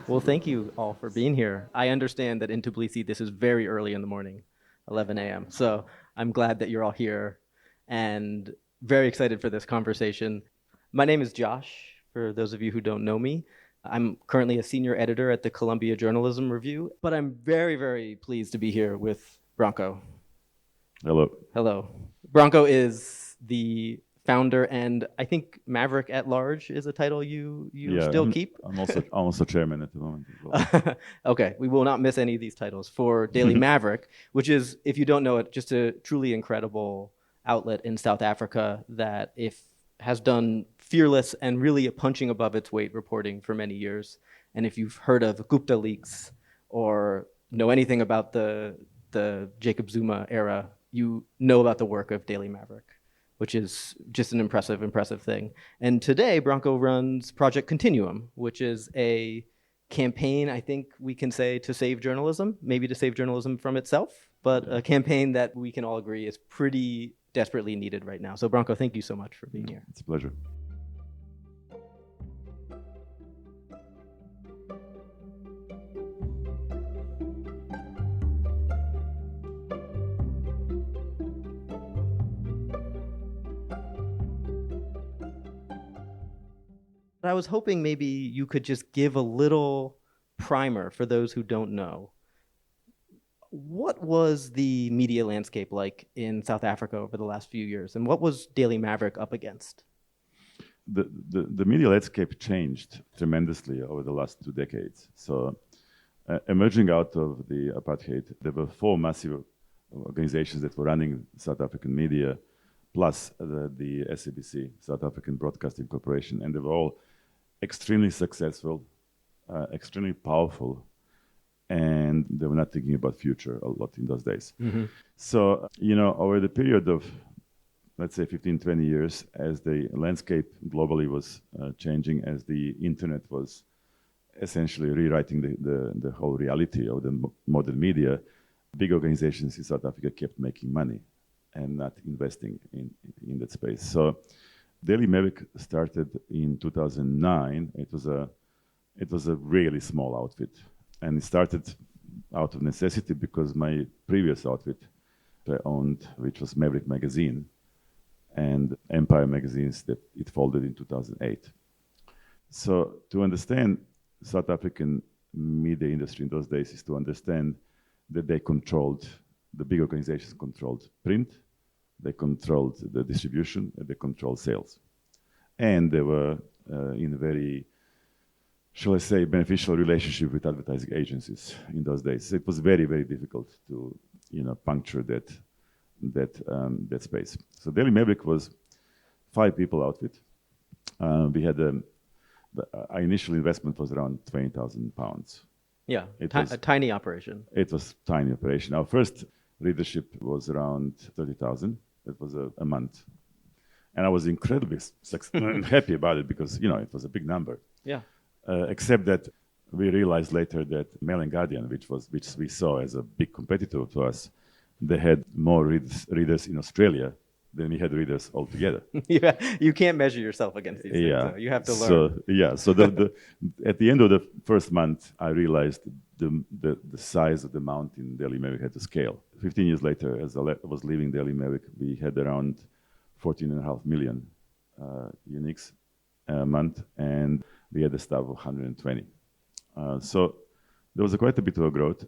Well, thank you all for being here. I understand that in Tbilisi, this is very early in the morning, 11 a.m. So I'm glad that you're all here and very excited for this conversation. My name is Josh, for those of you who don't know me. I'm currently a senior editor at the Columbia Journalism Review, but I'm very, very pleased to be here with Branko. Hello. Hello. Branko is the founder, and I think Maverick at Large is a title you still keep. I'm also chairman at the moment as well. Okay, we will not miss any of these titles for Daily Maverick, which is, if you don't know it, just a truly incredible outlet in South Africa that has done fearless and really punching above its weight reporting for many years. And if you've heard of Gupta leaks or know anything about the Jacob Zuma era, you know about the work of Daily Maverick, which is just an impressive thing. And today, Branko runs Project Kontinuum, which is a campaign, I think we can say, to save journalism, maybe to save journalism from itself, but a campaign that we can all agree is pretty desperately needed right now. So Branko, thank you so much for being here. It's a pleasure. I was hoping maybe you could just give a little primer for those who don't know. What was the media landscape like in South Africa over the last few years, and what was Daily Maverick up against? The media landscape changed tremendously over the last 2 decades. So, emerging out of the apartheid, there were 4 massive organizations that were running South African media, plus the SABC, South African Broadcasting Corporation, and they were all extremely successful, extremely powerful, and they were not thinking about future a lot in those days. Mm-hmm. So, over the period of, let's say, 15, 20 years, as the landscape globally was changing, as the internet was essentially rewriting the whole reality of the modern media, big organizations in South Africa kept making money and not investing in that space. So Daily Maverick started in 2009. It was a really small outfit, and it started out of necessity because my previous outfit I owned, which was Maverick Magazine and Empire Magazines, that it folded in 2008. So to understand South African media industry in those days is to understand that the big organizations controlled print, they controlled the distribution, and they controlled sales. And they were in a very, shall I say, beneficial relationship with advertising agencies in those days. So it was very, very difficult to, puncture that space. So Daily Maverick was 5 people outfit. We had our initial investment was around £20,000. Yeah, a tiny operation. It was a tiny operation. Our first readership was around 30,000. It was a month. And I was incredibly happy about it because, it was a big number. Yeah. Except that we realized later that Mail and Guardian, which we saw as a big competitor to us, they had more readers in Australia than we had readers altogether. Yeah, you can't measure yourself against these things. So you have to learn. So at the end of the first month, I realized the size of the mountain Daily Maverick had to scale. 15 years later, as I was leaving Daily Maverick, we had around 14.5 million uniques a month, and we had a staff of 120. So there was quite a bit of a growth.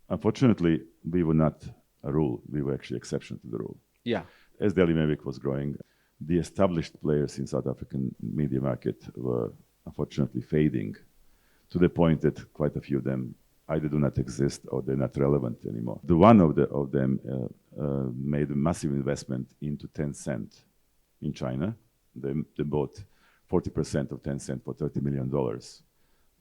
Unfortunately, we were not a rule. We were actually exception to the rule. Yeah. As Daily Maverick was growing, the established players in South African media market were unfortunately fading to the point that quite a few of them either do not exist or they're not relevant anymore. The one of them made a massive investment into Tencent in China. They bought 40% of Tencent for $30 million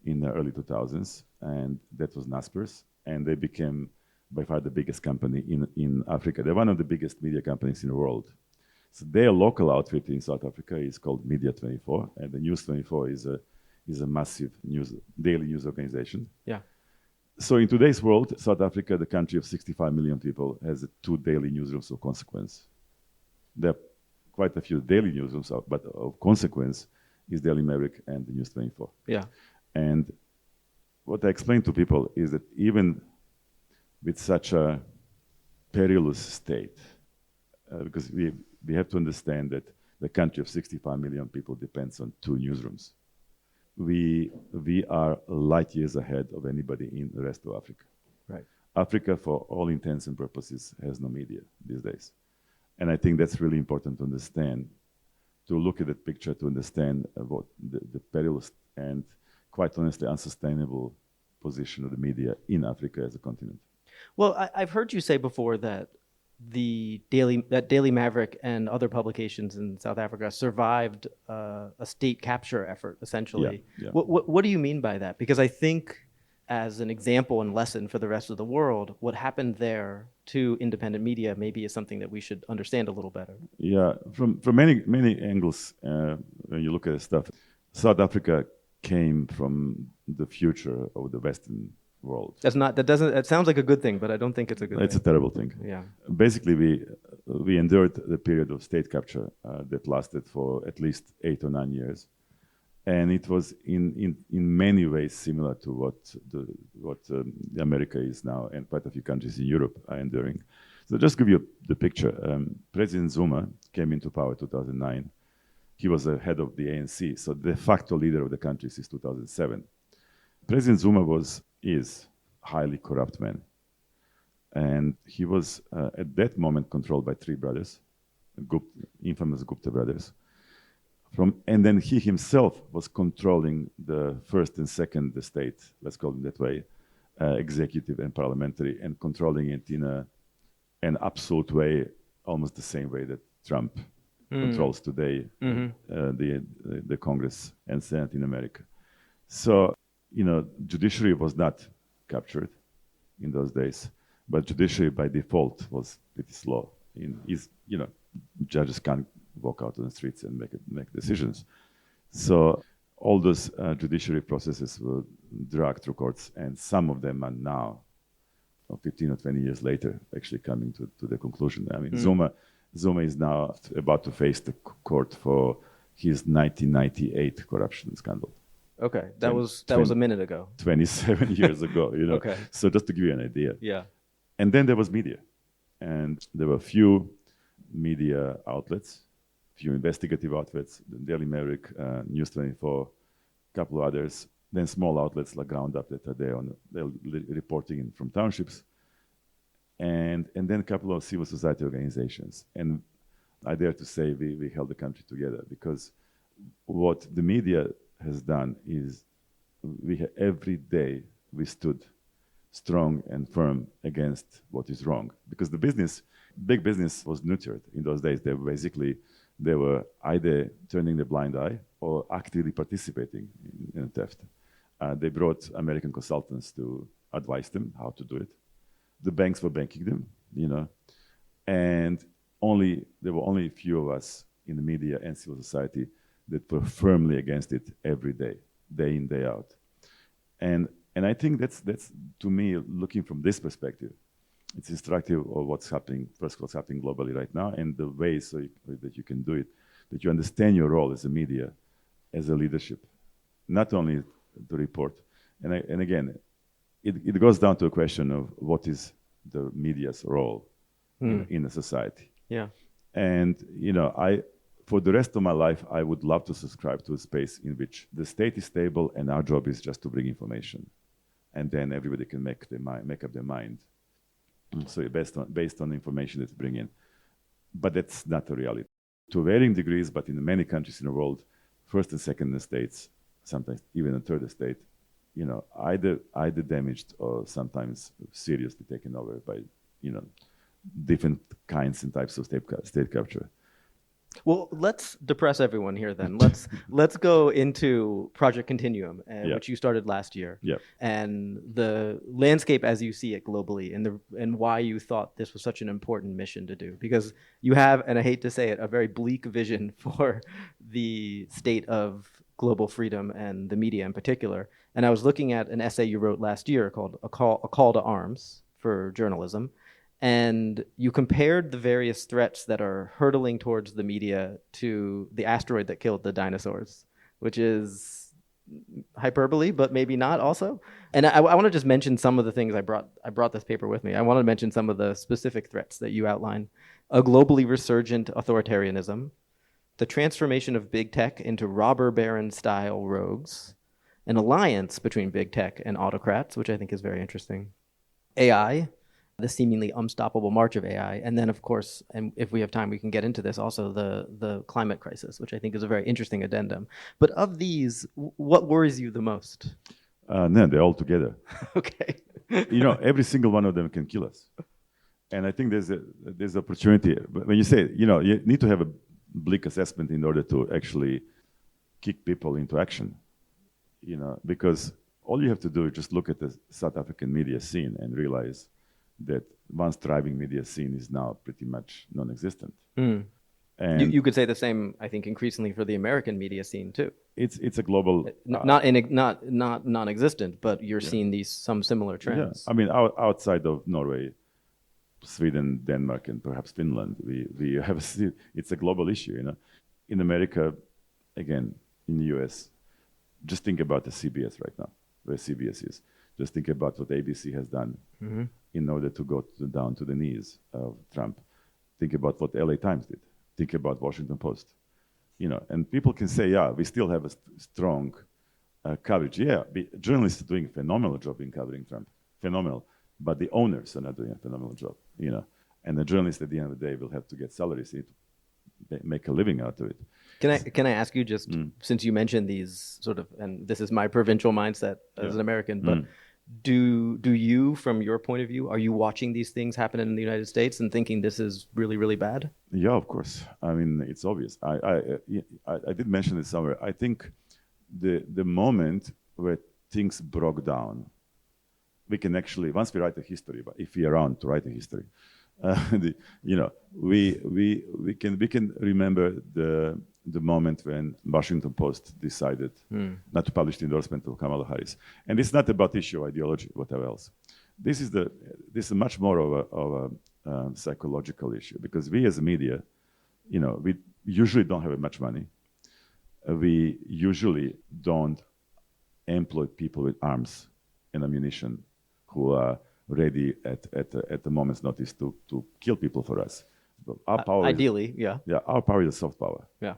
in the early 2000s, and that was Naspers, and they became by far the biggest company in Africa. They're one of the biggest media companies in the world. So their local outfit in South Africa is called Media 24, and the News 24 is a massive daily news organization. Yeah. So in today's world, South Africa, the country of 65 million people, has 2 daily newsrooms of consequence. There are quite a few daily newsrooms, but of consequence, is Daily Maverick and the News 24. Yeah. And what I explain to people is that even with such a perilous state, because we have to understand that the country of 65 million people depends on 2 newsrooms. We are light years ahead of anybody in the rest of Africa. Right. Africa, for all intents and purposes, has no media these days. And I think that's really important to understand, to look at that picture, to understand what the perilous and, quite honestly, unsustainable position of the media in Africa as a continent. Well, I've heard you say before that Daily Maverick and other publications in South Africa survived a state capture effort, essentially. Yeah. What do you mean by that? Because I think, as an example and lesson for the rest of the world, what happened there to independent media maybe is something that we should understand a little better. Yeah, from many angles, when you look at the stuff, South Africa came from the future of the Western world. It sounds like a good thing, but I don't think it's a good thing. It's a terrible thing. Yeah. Basically, we endured the period of state capture that lasted for at least 8 or 9 years. And it was in many ways similar to what America is now, and quite a few countries in Europe are enduring. So just give you the picture. President Zuma came into power in 2009. He was the head of the ANC, so de facto leader of the country since 2007. President Zuma is highly corrupt man, and he was at that moment controlled by 3 brothers, infamous Gupta brothers. And then he himself was controlling the first and second estate, let's call it that way, executive and parliamentary, and controlling it in an absolute way, almost the same way that Trump controls today the Congress and Senate in America. So, judiciary was not captured in those days, but judiciary by default was pretty slow. Judges can't walk out on the streets and make decisions. So all those judiciary processes were dragged through courts, and some of them are now, 15 or 20 years later, actually coming to the conclusion. I mean, Zuma is now about to face the court for his 1998 corruption scandal. Okay, that was a minute ago. 27 years ago, Okay. So just to give you an idea. Yeah. And then there was media, and there were few media outlets, few investigative outlets, the Daily Maverick, News 24, a couple of others, then small outlets like Ground Up that are there they're reporting from townships, and then a couple of civil society organizations. And I dare to say we held the country together, because what the media has done is every day we stood strong and firm against what is wrong, because big business was nurtured in those days. They were either turning the blind eye or actively participating in theft. They brought American consultants to advise them how to do it. The banks were banking them, and there were only a few of us in the media and civil society that were firmly against it every day in, day out. And I think that's to me, looking from this perspective, it's instructive of what's happening globally right now, and the ways that you can do it, that you understand your role as a media, as a leadership, not only to report. And again, it goes down to a question of what is the media's role in a society. Yeah. And for the rest of my life, I would love to subscribe to a space in which the state is stable and our job is just to bring information, and then everybody can make up their mind. So based on the information that we bring in. But that's not the reality. To varying degrees, but in many countries in the world, first and second estates, sometimes even a third estate, either damaged or sometimes seriously taken over by, different kinds and types of state capture. Well, let's depress everyone here then. Let's go into Project Kontinuum, which you started last year, and the landscape as you see it globally, and why you thought this was such an important mission to do. Because you have, and I hate to say it, a very bleak vision for the state of global freedom and the media in particular. And I was looking at an essay you wrote last year called "A Call to Arms for Journalism." And you compared the various threats that are hurtling towards the media to the asteroid that killed the dinosaurs which is hyperbole, but maybe not also. And I want to just mention some of the things I brought this paper with me. I want to mention some of the specific threats that you outline. A globally resurgent authoritarianism, the transformation of big tech into robber baron style rogues, an alliance between big tech and autocrats, which I think is very interesting. AI, the seemingly unstoppable march of AI, and then, of course, and if we have time, we can get into this also, the climate crisis, which I think is a very interesting addendum. But of these, what worries you the most? No, they're all together. Okay. Every single one of them can kill us. And I think there's opportunity. But when you say, you need to have a bleak assessment in order to actually kick people into action, because all you have to do is just look at the South African media scene and realize that once thriving media scene is now pretty much non-existent. Mm. And you could say the same, I think, increasingly for the American media scene too. It's a global not non-existent, but you're seeing some similar trends. Yeah. I mean, outside of Norway, Sweden, Denmark, and perhaps Finland, we have it's a global issue. In America, again, in the US, just think about the CBS right now, where CBS is. Just think about what ABC has done in order to go down to the knees of Trump. Think about what LA Times did. Think about Washington Post. And people can say, yeah, we still have a strong coverage. Yeah, journalists are doing a phenomenal job in covering Trump. Phenomenal. But the owners are not doing a phenomenal job, And the journalists at the end of the day will have to get salaries to make a living out of it. Can I ask you just, since you mentioned these sort of, and this is my provincial mindset as an American, but do you, from your point of view, are you watching these things happen in the United States and thinking this is really, really bad? Yeah, of course. I mean, it's obvious. I did mention this somewhere. I think the moment where things broke down, we can actually, once we write a history, but if we're around to write a history, we can remember the moment when Washington Post decided not to publish the endorsement of Kamala Harris, and it's not about issue ideology, whatever else. This is much more of a psychological issue, because we as media, we usually don't have much money. We usually don't employ people with arms and ammunition who are ready at the moment's notice to kill people for us. But our power ideally, yeah, our power is soft power. Yeah.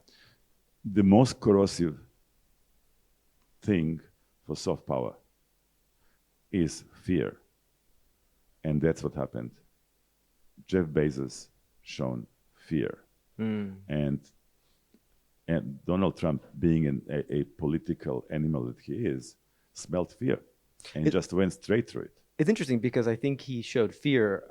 The most corrosive thing for soft power is fear, and that's what happened. Jeff Bezos shown fear, and Donald Trump, being a political animal that he is, smelled fear and just went straight through it. It's interesting because I think he showed fear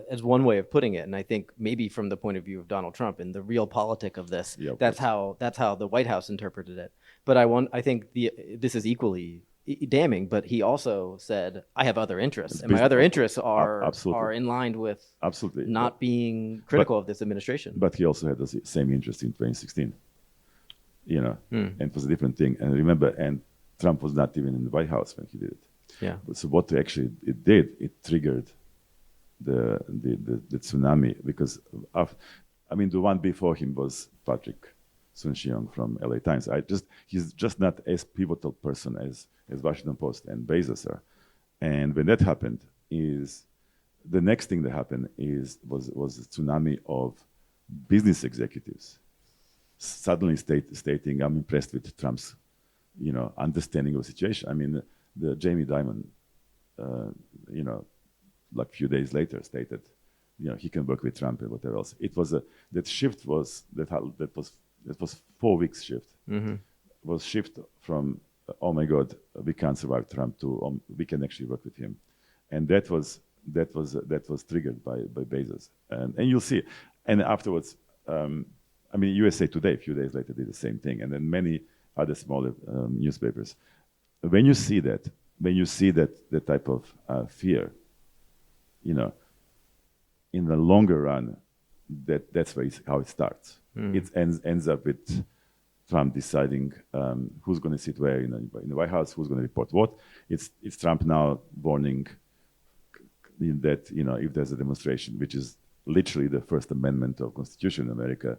as one way of putting it, and I think maybe from the point of view of Donald Trump and the real politic of this, that's how the White House interpreted it. But I think this is equally damning. But he also said, "I have other interests, and my other interests are in line with not being critical of this administration." But he also had the same interest in 2016, and it was a different thing. And remember, and Trump was not even in the White House when he did it. Yeah. So what actually it did, it triggered the tsunami, because the one before him was Patrick Soon-Shiong from LA Times. He's just not as pivotal person as Washington Post and Bezos are. And when that happened, the next thing that happened was a tsunami of business executives suddenly stating, "I'm impressed with Trump's understanding of the situation." I mean, the Jamie Dimon, like a few days later, stated, he can work with Trump and whatever else. It was that shift was that was 4 weeks shift. Was shift from oh my God, we can't survive Trump to we can actually work with him, and that was triggered by Bezos, and you'll see, and afterwards, USA Today a few days later did the same thing, and then many other smaller newspapers. When you see that type of fear, in the longer run, that's how it starts. It ends up with Trump deciding who's going to sit where in the White House, who's going to report what. It's Trump now warning that if there's a demonstration, which is literally the First Amendment of Constitution in America,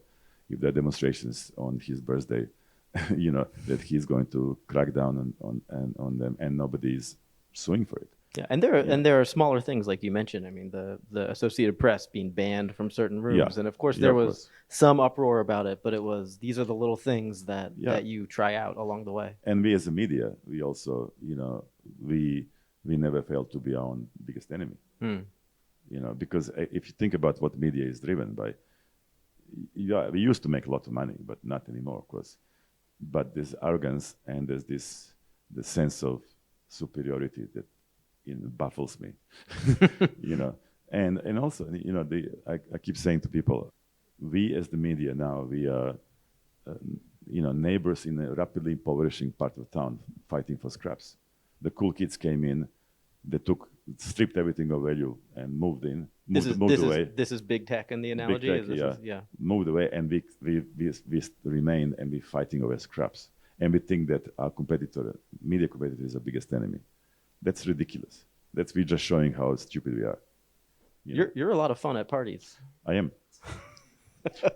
if there are demonstrations on his birthday, that he's going to crack down on them, and nobody's suing for it. Yeah, and there are smaller things like you mentioned. I mean, the Associated Press being banned from certain rooms, and of course there was some uproar about it, but these are the little things that you try out along the way. And we as a media, we also, we never fail to be our own biggest enemy. Because if you think about what media is driven by, we used to make a lot of money, but not anymore, of course. But there's arrogance and there's the sense of superiority that baffles me, and also, I keep saying to people, we as the media now, we are, neighbors in a rapidly impoverishing part of town fighting for scraps. The cool kids came in, they stripped everything of value and moved away. This is big tech in the analogy. Big tech, moved away, and we remain, and we're fighting over scraps, and we think that our media competitor, is our biggest enemy. That's ridiculous. We're just showing how stupid we are. You're a lot of fun at parties. I am.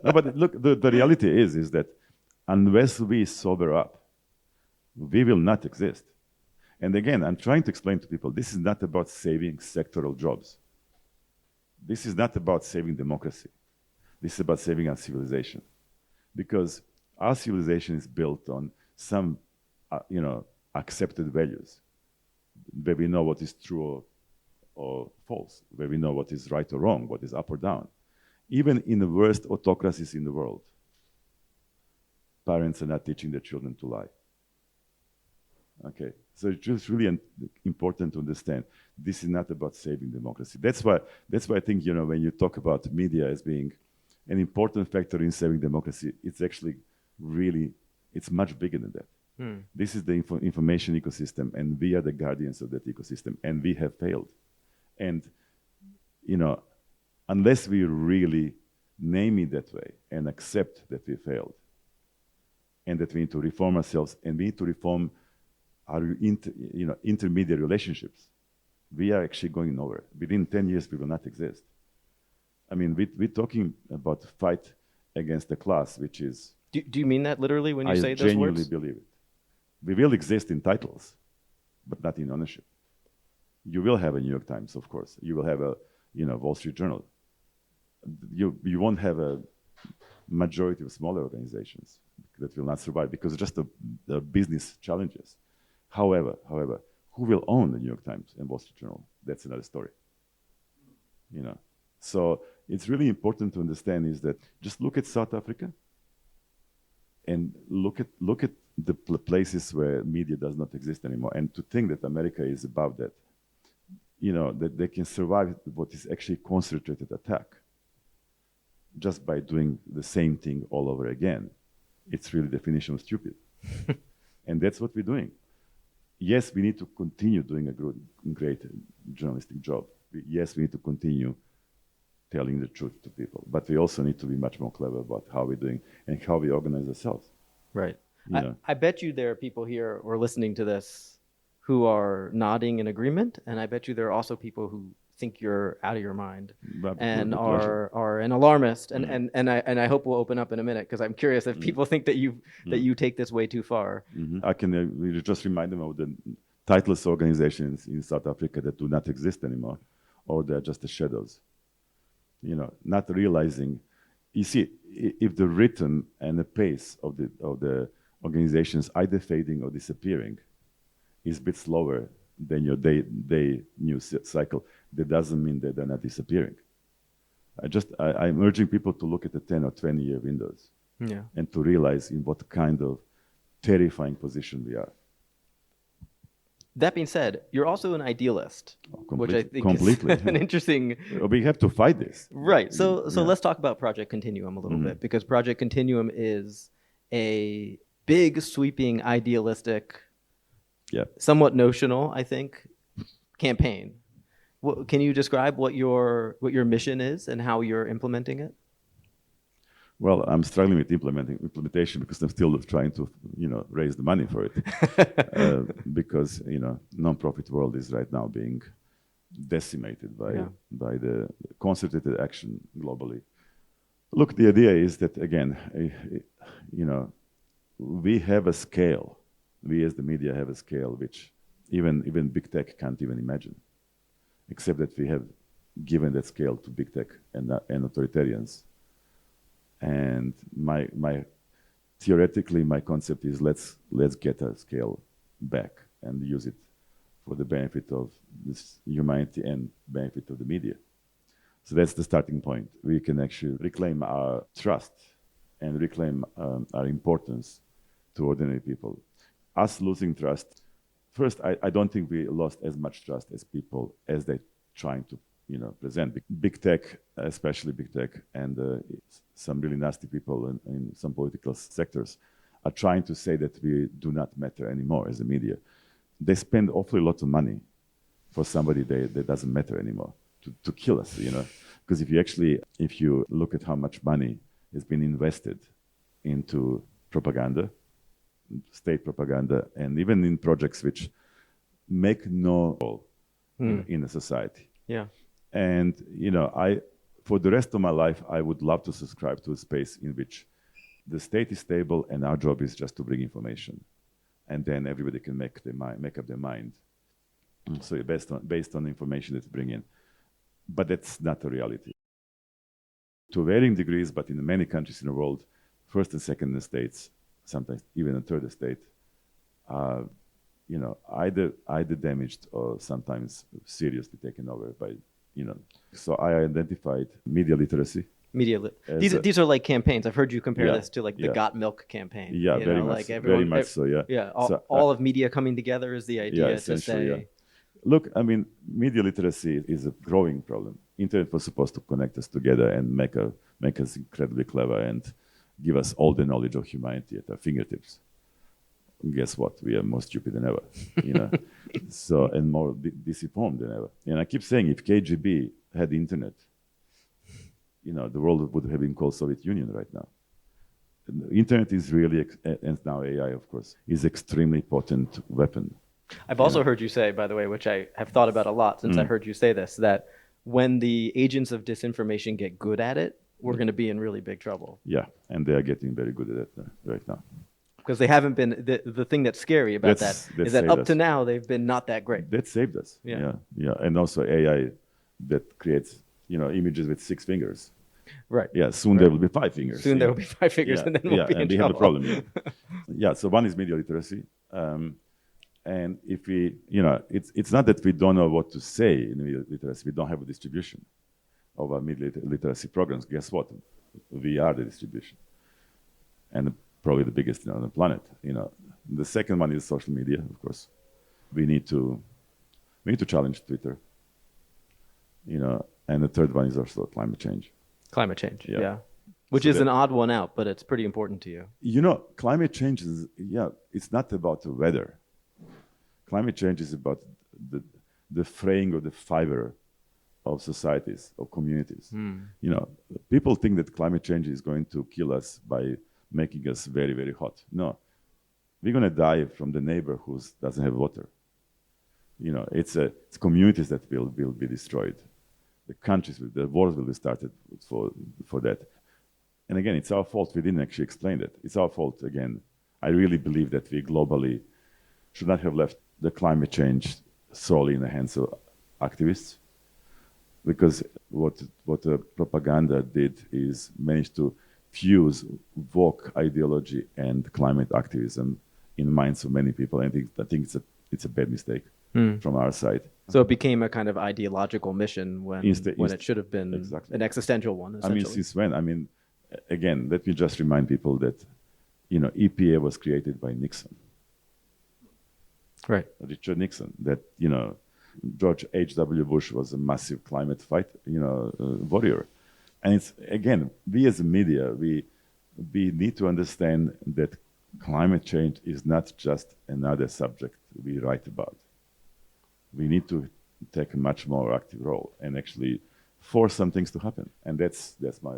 No, but look, the reality is that unless we sober up, we will not exist. And again, I'm trying to explain to people, this is not about saving sectoral jobs. This is not about saving democracy. This is about saving our civilization. Because our civilization is built on some, accepted values, where we know what is true or false, where we know what is right or wrong, what is up or down. Even in the worst autocracies in the world, parents are not teaching their children to lie. Okay, so it's just really important to understand this is not about saving democracy. That's why I think, when you talk about media as being an important factor in saving democracy, it's actually it's much bigger than that. This is the information ecosystem, and we are the guardians of that ecosystem, and we have failed. And, unless we really name it that way and accept that we failed, and that we need to reform ourselves, and we need to reform our intermediate relationships, we are actually going nowhere. Within 10 years, we will not exist. I mean, we're talking about fight against the class, which is... Do you mean that literally when you say those words? I genuinely believe it. We will exist in titles, but not in ownership. You will have a New York Times, of course. You will have a Wall Street Journal. You won't have a majority of smaller organizations that will not survive because just the business challenges. However, who will own the New York Times and Wall Street Journal? That's another story. So it's really important to understand is that just look at South Africa and look at the places where media does not exist anymore, and to think that America is above that, that they can survive what is actually concentrated attack just by doing the same thing all over again. It's really the definition of stupid. And that's what we're doing. Yes, we need to continue doing a great journalistic job. Yes, we need to continue telling the truth to people, but we also need to be much more clever about how we're doing and how we organize ourselves. Right. I bet you there are people here or listening to this who are nodding in agreement, and I bet you there are also people who think you're out of your mind and are an alarmist. And I hope we'll open up in a minute, because I'm curious if people think that you take this way too far. I can just remind them of the titleless organizations in South Africa that do not exist anymore, or they're just the shadows. Not realizing. You see, if the rhythm and the pace of the organizations either fading or disappearing is a bit slower than your day news cycle, that doesn't mean that they're not disappearing. I'm urging people to look at the 10 or 20 year windows, and to realize in what kind of terrifying position we are. That being said, you're also an idealist, which I think completely. is an interesting... We have to fight this. Right. So let's talk about Project Kontinuum a little bit, because Project Kontinuum is a big, sweeping, idealistic, somewhat notional, I think, campaign. Can you describe what your mission is and how you're implementing it? Well, I'm struggling with implementation because I'm still trying to, raise the money for it. Because, non-profit world is right now being decimated by the concerted action globally. Look, the idea is that, again, we have a scale. We as the media have a scale which even big tech can't even imagine, except that we have given that scale to big tech and authoritarians. And theoretically, my concept is let's get a scale back and use it for the benefit of this humanity and benefit of the media. So that's the starting point. We can actually reclaim our trust and reclaim our importance to ordinary people. Us losing trust, first, I don't think we lost as much trust as people as they trying to present. Big tech, especially big tech, and some really nasty people in some political sectors are trying to say that we do not matter anymore as a media. They spend awfully lots of money for somebody that doesn't matter anymore to kill us, Because if you look at how much money has been invested into propaganda, state propaganda, and even in projects which make no role in a society. Yeah. And, for the rest of my life, I would love to subscribe to a space in which the state is stable and our job is just to bring information. And then everybody can make up their mind. So based on the information that we bring in. But that's not a reality. To varying degrees, but in many countries in the world, first and second estates, sometimes even a third estate, are either damaged or sometimes seriously taken over by, So I identified media literacy. These are like campaigns. I've heard you compare this to like the Got Milk campaign. Yeah, very much so. Yeah. Yeah. All of media coming together is the idea to say. Yeah. Look, media literacy is a growing problem. Internet was supposed to connect us together and make us incredibly clever and give us all the knowledge of humanity at our fingertips. Guess what? We are more stupid than ever, So, and more disinformed than ever. And I keep saying, if KGB had internet, the world would have been called Soviet Union right now. And the internet is really, and now AI, of course, is extremely potent weapon. I've also heard you say, by the way, which I have thought about a lot since I heard you say this, that when the agents of disinformation get good at it, we're going to be in really big trouble. Yeah, and they are getting very good at it right now. Because they haven't been, the thing that's scary about that is that up to now, they've been not that great. That saved us. Yeah. And also AI that creates, images with 6 fingers. Right. Yeah, soon there will be 5 fingers. Soon there will be 5 fingers, and then we'll be in trouble. We have a problem. Yeah, so one is media literacy. And if we, it's not that we don't know what to say in media literacy, we don't have a distribution of our media literacy programs. Guess what? We are the distribution. And probably the biggest on the planet. The second one is social media, of course. We need to challenge Twitter. And the third one is also climate change. Climate change, yeah. Which is an odd one out, but it's pretty important to you. Climate change is, it's not about the weather. Climate change is about the fraying of the fiber of societies, of communities. People think that climate change is going to kill us by making us very, very hot. No, we're going to die from the neighbor who doesn't have water. It's communities that will be destroyed. The countries, the wars will be started for that. And again, it's our fault we didn't actually explain that. It's our fault, again. I really believe that we globally should not have left the climate change solely in the hands of activists. Because what the propaganda did is manage to fuse woke ideology and climate activism in the minds of many people. And I think it's a bad mistake from our side. So it became a kind of ideological mission when it should have been an existential one. Since when? Again, let me just remind people that, EPA was created by Nixon. Right. Richard Nixon. That, George H.W. Bush was a massive climate warrior. And it's, again, we as a media, we need to understand that climate change is not just another subject we write about. We need to take a much more active role and actually force some things to happen. And that's my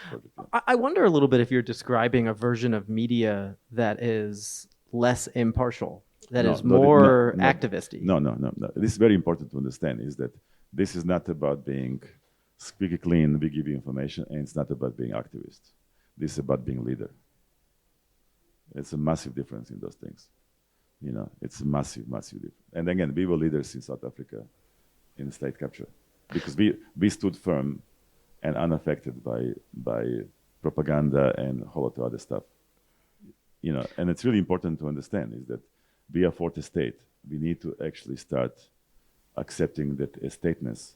project. I wonder a little bit if you're describing a version of media that is less impartial, that is more activist-y. No. This is very important to understand, is that this is not about being squeaky clean, we give you information, and it's not about being activist. This is about being leader. It's a massive difference in those things. It's a massive, massive difference. And again, we were leaders in South Africa in state capture because we stood firm and unaffected by propaganda and a whole lot of other stuff. And it's really important to understand is that we are fourth estate. We need to actually start accepting that estateness.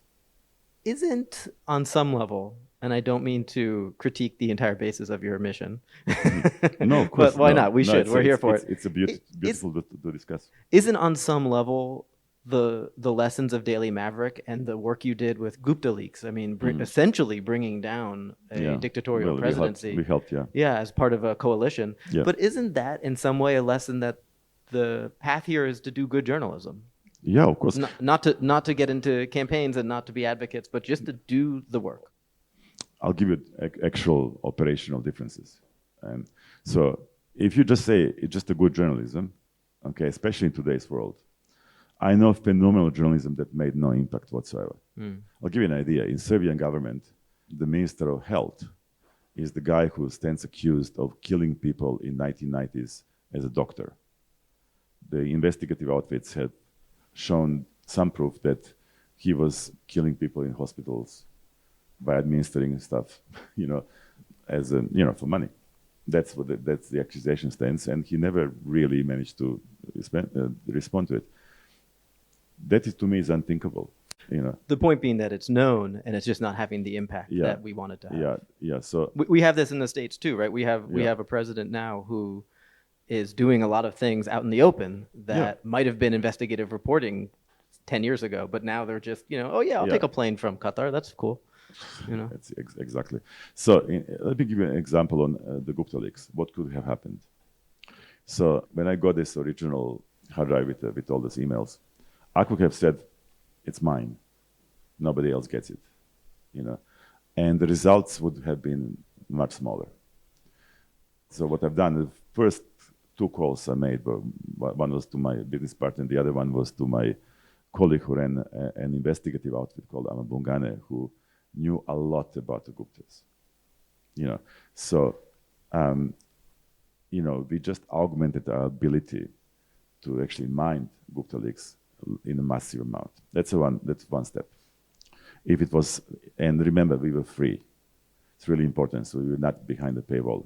Isn't on some level, and I don't mean to critique the entire basis of your mission. No, of course. But why not? We should. We're here for it. It's beautiful to discuss. Isn't on some level the lessons of Daily Maverick and the work you did with Gupta leaks? I mean, essentially bringing down a dictatorial presidency. We helped, yeah. Yeah, as part of a coalition. Yeah. But isn't that in some way a lesson that the path here is to do good journalism? Yeah, of course. Not to get into campaigns and not to be advocates, but just to do the work. I'll give you actual operational differences. So if you just say it's just a good journalism, okay, especially in today's world, I know of phenomenal journalism that made no impact whatsoever. I'll give you an idea. In Serbian government, the Minister of Health is the guy who stands accused of killing people in 1990s as a doctor. The investigative outfits had shown some proof that he was killing people in hospitals by administering stuff, as for money. That's the accusation stands, and he never really managed to respond to it. That is, to me, is unthinkable. The point being that it's known and it's just not having the impact that we want it to have. Yeah. So we have this in the States too, right? We have a president now who is doing a lot of things out in the open that might have been investigative reporting 10 years ago, but now they're just, I'll take a plane from Qatar. That's cool. That's exactly. So let me give you an example on the Gupta leaks. What could have happened? So when I got this original hard drive with all those emails, I could have said, it's mine. Nobody else gets it, and the results would have been much smaller. So what I've done, the first 2 calls I made, one was to my business partner, and the other one was to my colleague who ran an investigative outfit called Amabungane, who knew a lot about the Guptas. So, we just augmented our ability to actually mine Gupta leaks in a massive amount. That's one step. If it was, and remember, we were free. It's really important. So we were not behind the paywall.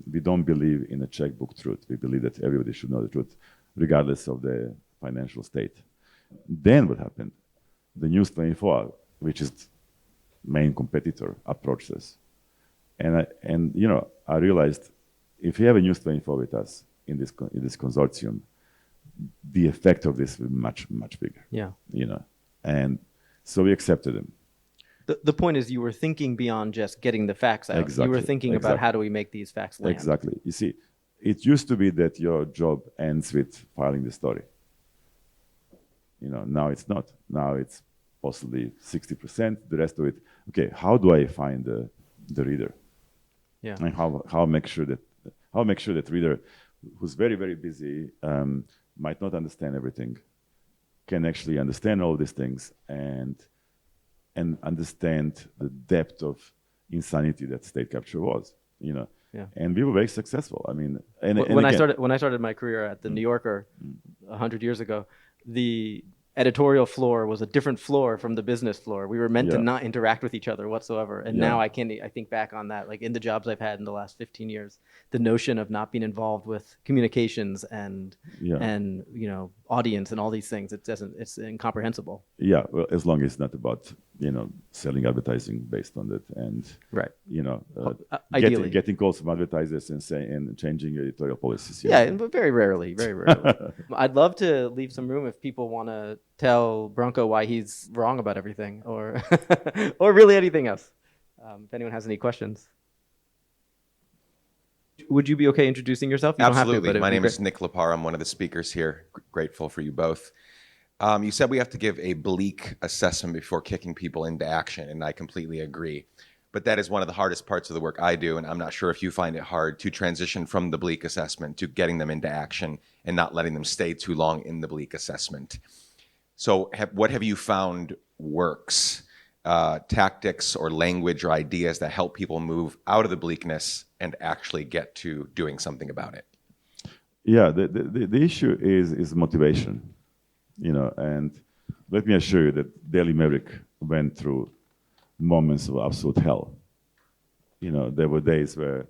We don't believe in a checkbook truth. We believe that everybody should know the truth, regardless of their financial state. Then what happened? The News 24, which is main competitor, approached us, and I realized if you have a News 24 with us in this consortium, the effect of this will be much, much bigger. Yeah. And so we accepted him. The point is you were thinking beyond just getting the facts out. Exactly. You were thinking about how do we make these facts land. Exactly. You see, it used to be that your job ends with filing the story. Now it's not. Now it's possibly 60%. The rest of it, okay, how do I find the reader? Yeah. And how make sure that reader who's very, very busy, might not understand everything, can actually understand all these things and understand the depth of insanity that state capture was, Yeah. And we were very successful. I mean, when I started my career at the New Yorker 100 years ago, the editorial floor was a different floor from the business floor. We were meant to not interact with each other whatsoever. And now I think back on that, like in the jobs I've had in the last 15 years, the notion of not being involved with communications and audience and all these things, it's incomprehensible. Yeah, well, as long as it's not about, selling advertising based on that and, right. Ideally. Getting calls from advertisers and changing editorial policies. Yeah, but very rarely. I'd love to leave some room if people want to tell Branko why he's wrong about everything or or really anything else. If anyone has any questions. Would you be okay introducing yourself? You Absolutely. Don't have to, My name is Nick Lepar. I'm one of the speakers here. Grateful for you both. You said we have to give a bleak assessment before kicking people into action, and I completely agree. But that is one of the hardest parts of the work I do, and I'm not sure if you find it hard to transition from the bleak assessment to getting them into action and not letting them stay too long in the bleak assessment. So what have you found works tactics or language or ideas that help people move out of the bleakness and actually get to doing something about it? Yeah, the issue is motivation, and let me assure you that Daily Maverick went through moments of absolute hell. There were days where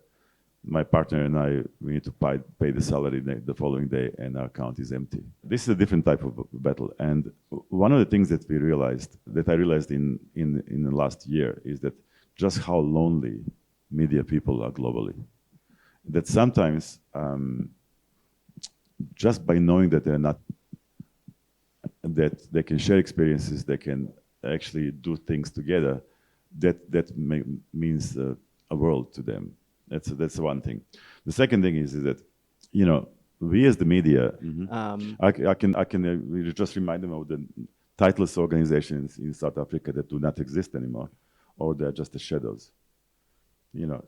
my partner and we need to pay the salary the following day, and our account is empty. This is a different type of battle. And one of the things that I realized in the last year is that just how lonely media people are globally. That sometimes, just by knowing that that they can share experiences, they can actually do things together, that means a world to them. That's one thing. The second thing is that, we as the media, I can just remind them of the titleless organizations in South Africa that do not exist anymore, or they're just the shadows.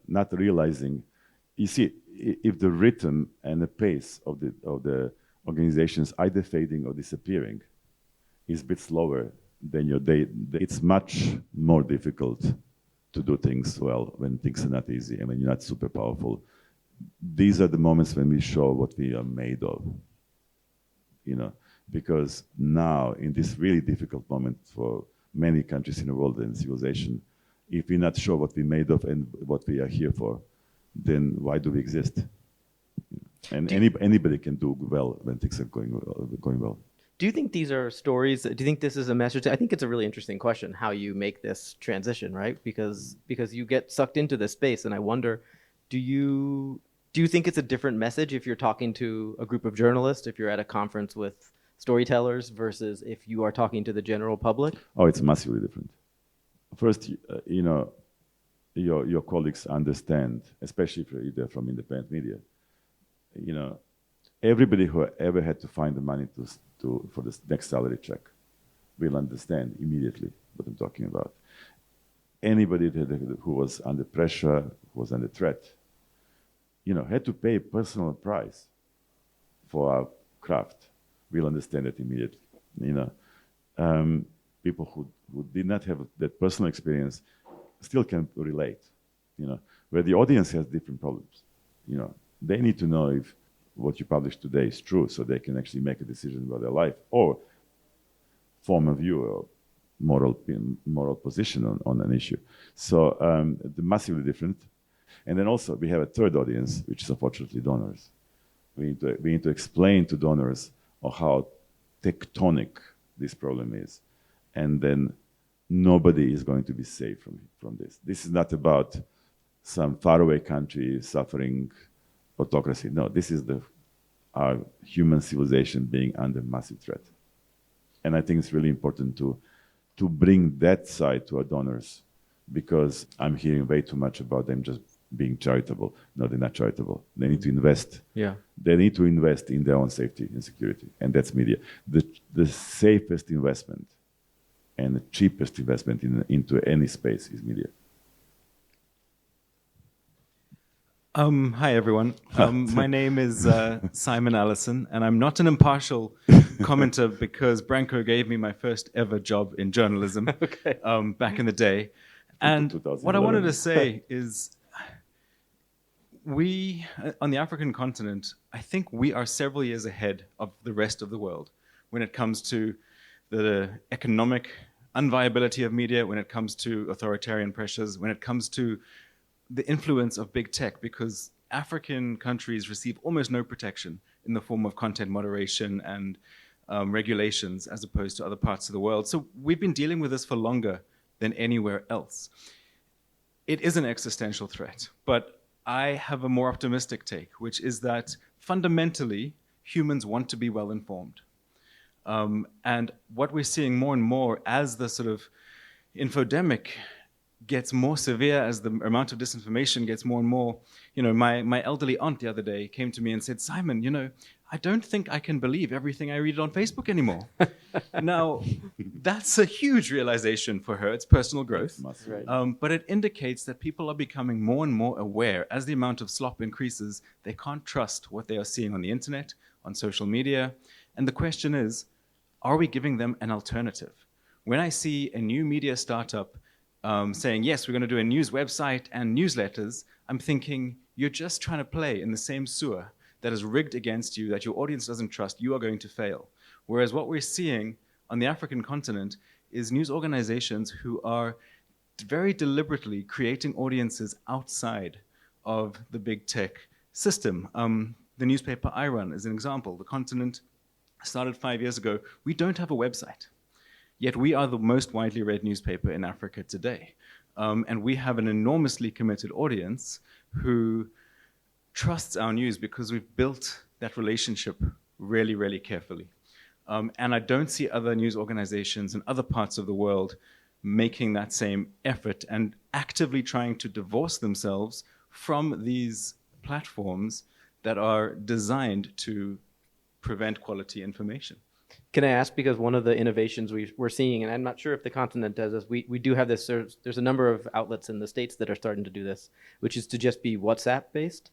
Not realizing, you see, if the rhythm and the pace of the organizations either fading or disappearing is a bit slower than your day, it's much more difficult to do things well when things are not easy and when you're not super powerful. These are the moments when we show what we are made of, because now in this really difficult moment for many countries in the world and civilization, if we not show what we're made of and what we are here for, then why do we exist? And anybody can do well when things are going well. Do you think these are stories? Do you think this is a message? I think it's a really interesting question, how you make this transition, right? Because you get sucked into this space, and I wonder, do you think it's a different message if you're talking to a group of journalists, if you're at a conference with storytellers, versus if you are talking to the general public? Oh, it's massively different. First, your colleagues understand, especially if they're from independent media. Everybody who ever had to find the money for the next salary check will understand immediately what I'm talking about. Anybody who was under pressure, who was under threat, had to pay a personal price for our craft, will understand it immediately. People who did not have that personal experience still can relate. Where the audience has different problems. They need to know if what you publish today is true, so they can actually make a decision about their life or form a view or moral position on an issue. So they're massively different. And then also we have a third audience, which is unfortunately donors. We need to explain to donors how tectonic this problem is, and then nobody is going to be safe from this. This is not about some faraway country suffering autocracy. No, this is our human civilization being under massive threat. And I think it's really important to bring that side to our donors, because I'm hearing way too much about them just being charitable. No, they're not charitable. They need to invest. Yeah. They need to invest in their own safety and security, and that's media. The safest investment and the cheapest investment into any space is media. Hi, everyone. My name is Simon Allison, and I'm not an impartial commenter because Branko gave me my first ever job in journalism back in the day. And what I wanted to say is we, on the African continent, I think we are several years ahead of the rest of the world when it comes to the economic unviability of media, when it comes to authoritarian pressures, when it comes to the influence of big tech, because African countries receive almost no protection in the form of content moderation and regulations as opposed to other parts of the world. So we've been dealing with this for longer than anywhere else. It is an existential threat, but I have a more optimistic take, which is that fundamentally humans want to be well informed. And what we're seeing more and more as the sort of infodemic gets more severe, as the amount of disinformation gets more and more. My elderly aunt the other day came to me and said, Simon, I don't think I can believe everything I read on Facebook anymore. Now, that's a huge realization for her. It's personal growth. Right. But it indicates that people are becoming more and more aware. As the amount of slop increases, they can't trust what they are seeing on the internet, on social media. And the question is, are we giving them an alternative? When I see a new media startup saying, yes, we're going to do a news website and newsletters, I'm thinking, you're just trying to play in the same sewer that is rigged against you, that your audience doesn't trust. You are going to fail. Whereas what we're seeing on the African continent is news organizations who are very deliberately creating audiences outside of the big tech system. The newspaper I run is an example. The Continent started 5 years ago. We don't have a website. Yet we are the most widely read newspaper in Africa today. And we have an enormously committed audience who trusts our news because we've built that relationship really, really carefully. And I don't see other news organizations in other parts of the world making that same effort and actively trying to divorce themselves from these platforms that are designed to prevent quality information. Can I ask, because one of the innovations we're seeing, and I'm not sure if the continent does this, we do have this, there's a number of outlets in the States that are starting to do this, which is to just be WhatsApp based.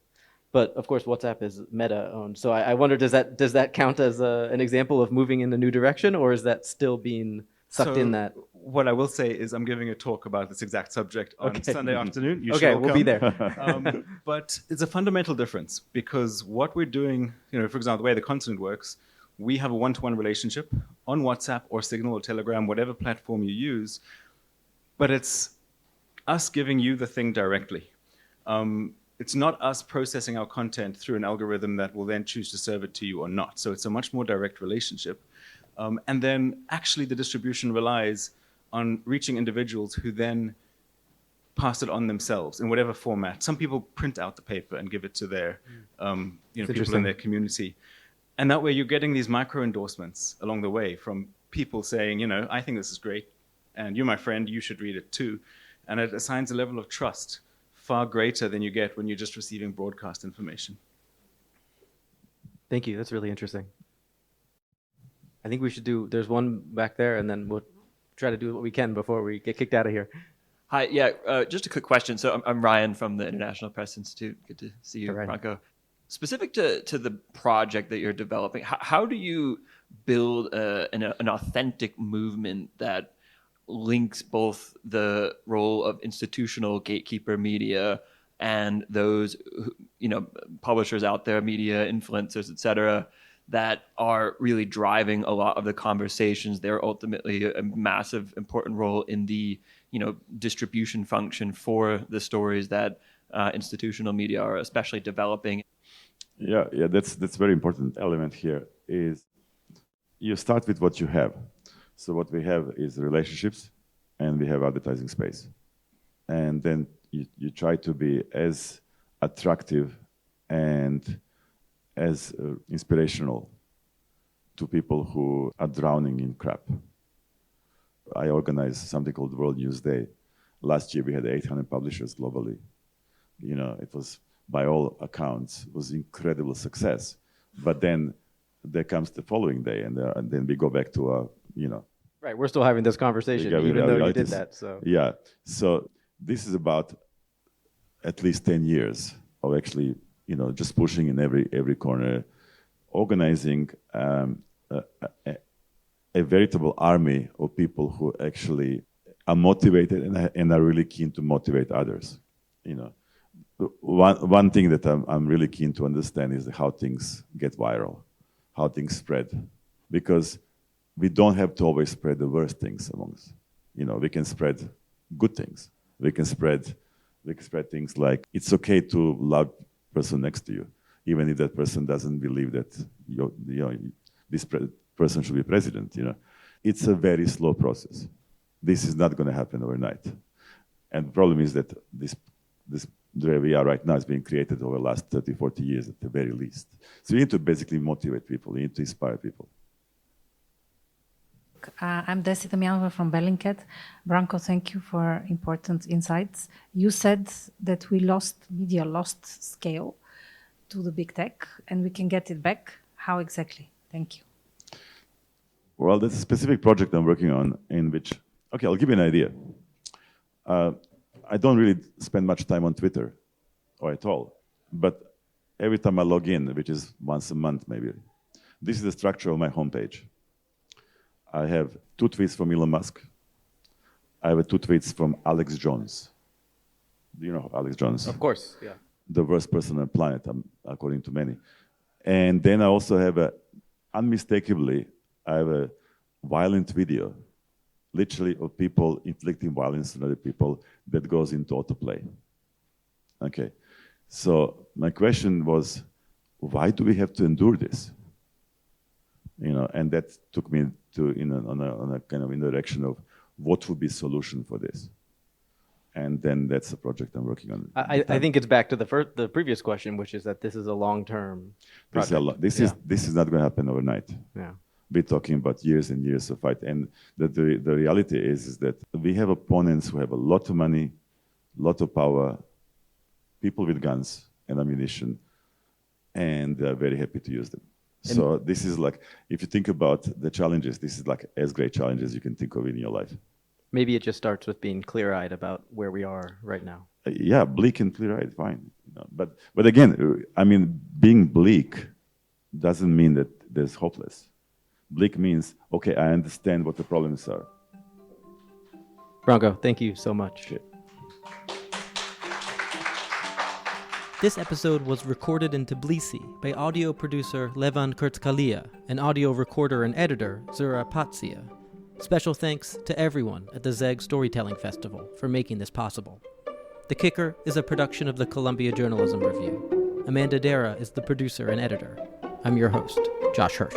But of course, WhatsApp is Meta owned. So I wonder, does that count as an example of moving in a new direction, or is that still being sucked in that? What I will say is I'm giving a talk about this exact subject on Sunday afternoon. You okay, shall we'll come. be there. But it's a fundamental difference because what we're doing, for example, the way the continent works, we have a one-to-one relationship on WhatsApp or Signal or Telegram, whatever platform you use, but it's us giving you the thing directly. It's not us processing our content through an algorithm that will then choose to serve it to you or not. So it's a much more direct relationship. And then actually the distribution relies on reaching individuals who then pass it on themselves in whatever format. Some people print out the paper and give it to their people in their community. And that way you're getting these micro endorsements along the way from people saying, I think this is great, and you're my friend, you should read it too. And it assigns a level of trust far greater than you get when you're just receiving broadcast information. Thank you. That's really interesting. I think we should there's one back there, and then we'll try to do what we can before we get kicked out of here. Hi, yeah, just a quick question. So I'm Ryan from the International Press Institute. Good to see you, Right. Branko. Specific to the project that you're developing, how do you build an authentic movement that links both the role of institutional gatekeeper media and those publishers out there, media influencers, et cetera, that are really driving a lot of the conversations? They're ultimately a massive, important role in the distribution function for the stories that institutional media are especially developing. Yeah, that's very important element here is you start with what you have. So what we have is relationships, and we have advertising space. And then you try to be as attractive and as inspirational to people who are drowning in crap. I organized something called World News Day. Last year we had 800 publishers globally. It was, by all accounts, was incredible success. But then there comes the following day, and then we go back to Right, we're still having this conversation, even though you did that. So yeah, so this is about at least 10 years of actually, just pushing in every corner, organizing a veritable army of people who actually are motivated and are really keen to motivate others. One thing that I'm really keen to understand is how things get viral, how things spread, because we don't have to always spread the worst things among us. We can spread good things. We can spread things like it's okay to love the person next to you, even if that person doesn't believe that this person should be president. It's a very slow process. This is not going to happen overnight. And the problem is that this the way we are right now is being created over the last 30, 40 years at the very least. So you need to basically motivate people. You need to inspire people. I'm Desi Damianova from Bellingcat. Branko, thank you for important insights. You said that media lost scale to the big tech, and we can get it back. How exactly? Thank you. Well, there's a specific project I'm working on in which, I'll give you an idea. I don't really spend much time on Twitter, or at all. But every time I log in, which is once a month maybe, this is the structure of my homepage. I have 2 tweets from Elon Musk. I have 2 tweets from Alex Jones. Do you know Alex Jones? Of course, yeah. The worst person on the planet, according to many. And then I also have unmistakably, I have a violent video, literally of people inflicting violence on other people that goes into autoplay. Okay, so my question was, why do we have to endure this? And that took me to on a kind of in the direction of what would be solution for this. And then that's the project I'm working on. I think it's back to the previous question, which is that this is a long-term project. This is not going to happen overnight. Yeah. We're talking about years and years of fight. And the reality is that we have opponents who have a lot of money, lot of power, people with guns and ammunition, and they're very happy to use them. So this is like, if you think about the challenges, this is like as great challenges you can think of in your life. Maybe it just starts with being clear-eyed about where we are right now. Yeah, bleak and clear-eyed, fine. But again, I mean, being bleak doesn't mean that there's hopeless. Bleak means, okay, I understand what the problems are. Branko, thank you so much. Okay. This episode was recorded in Tbilisi by audio producer Levan Kurtskhalia and audio recorder and editor Zura Patsia. Special thanks to everyone at the Zeg Storytelling Festival for making this possible. The Kicker is a production of the Columbia Journalism Review. Amanda Dara is the producer and editor. I'm your host, Josh Hirsch.